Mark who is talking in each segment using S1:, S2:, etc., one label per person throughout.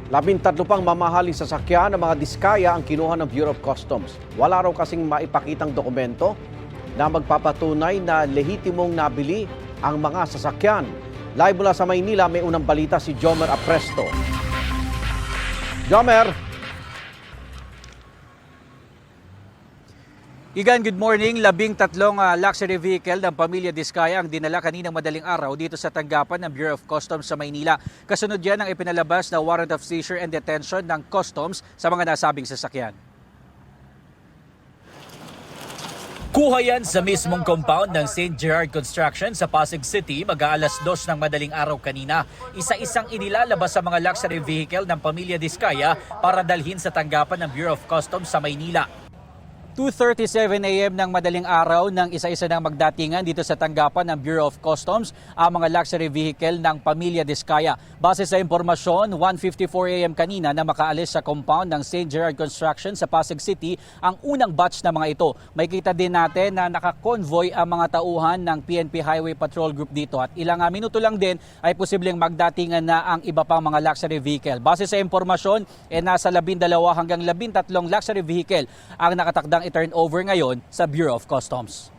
S1: 13 pang mamahaling sasakyan ng mga diskaya ang kinuha ng Bureau of Customs. Wala raw kasing maipakitang dokumento na magpapatunay na lehitimong nabili ang mga sasakyan. Live mula sa Maynila, may unang balita si Jomer Apresto. Jomer!
S2: Igan, good morning. 13 luxury vehicle ng pamilya Diskaya ang dinala kaninang madaling araw dito sa tanggapan ng Bureau of Customs sa Maynila. Kasunod yan ang ipinalabas na warrant of seizure and detention ng Customs sa mga nasabing sasakyan. Kuha yan sa mismong compound ng St. Gerard Construction sa Pasig City mag-aalas 2 ng madaling araw kanina. Isa-isang inilalabas sa mga luxury vehicle ng pamilya Diskaya para dalhin sa tanggapan ng Bureau of Customs sa Maynila. 2:37 a.m. ng madaling araw nang isa-isa ng magdatingan dito sa tanggapan ng Bureau of Customs ang mga luxury vehicle ng pamilya Diskaya. Base sa impormasyon, 1:54 a.m. kanina na makaalis sa compound ng St. Gerard Construction sa Pasig City ang unang batch na mga ito. May kita din natin na nakakonvoy ang mga tauhan ng PNP Highway Patrol Group dito at ilang minuto lang din ay posibleng magdatingan na ang iba pang mga luxury vehicle. Base sa impormasyon, nasa 12 hanggang 13 luxury vehicle ang nakatakdang i-turn over ngayon sa Bureau of Customs.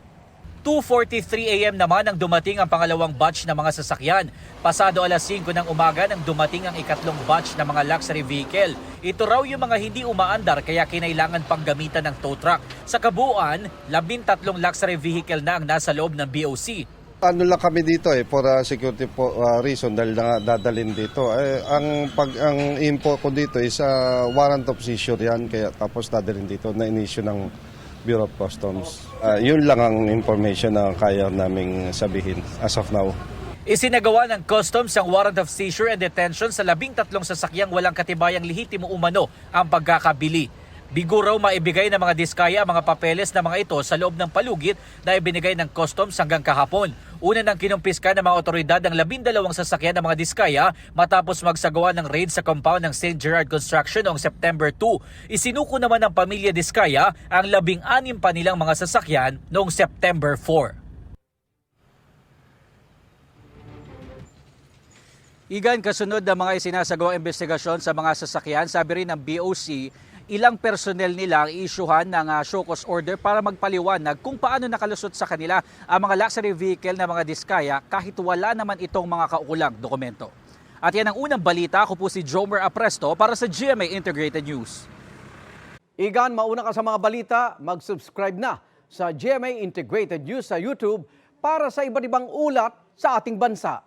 S2: 2:43 a.m. naman ang dumating ang pangalawang batch ng mga sasakyan. Pasado alas 5 ng umaga nang dumating ang ikatlong batch ng mga luxury vehicle. Ito raw yung mga hindi umaandar kaya kinailangan pang gamitan ng tow truck. Sa kabuuan, 13 luxury vehicle na ang nasa loob ng BOC.
S3: Ano lang kami dito for security reason dahil dadalhin dito. Ang info ko dito is warrant of seizure yan kaya tapos dadalhin dito na in-issue ng Bureau of Customs. Yun lang ang information na kaya naming sabihin as of now.
S2: Isinagawa ng Customs ang warrant of seizure and detention sa 13 sasakyang walang katibayang lehitimo umano ang pagkakabili. Bigo raw maibigay ng mga Diskaya ang mga papeles na mga ito sa loob ng palugit na ibinigay ng Customs hanggang kahapon. Una nang kinumpiska ng mga otoridad ang 12 sasakyan ng mga Diskaya matapos magsagawa ng raid sa compound ng St. Gerard Construction noong September 2. Isinuko naman ng pamilya Diskaya ang 16 pa nilang mga sasakyan noong September 4. Igan, kasunod ng mga isinasagawang investigasyon sa mga sasakyan, sabi rin ng BOC, ilang personnel nila ang iisyuhan ng show cause order para magpaliwanag kung paano nakalusot sa kanila ang mga luxury vehicle na mga Diskaya kahit wala naman itong mga kaukulang dokumento. At yan ang unang balita. Ako po si Jomer Apresto para sa GMA Integrated News.
S1: Igan, mauna ka sa mga balita, mag-subscribe na sa GMA Integrated News sa YouTube para sa iba't ibang ulat sa ating bansa.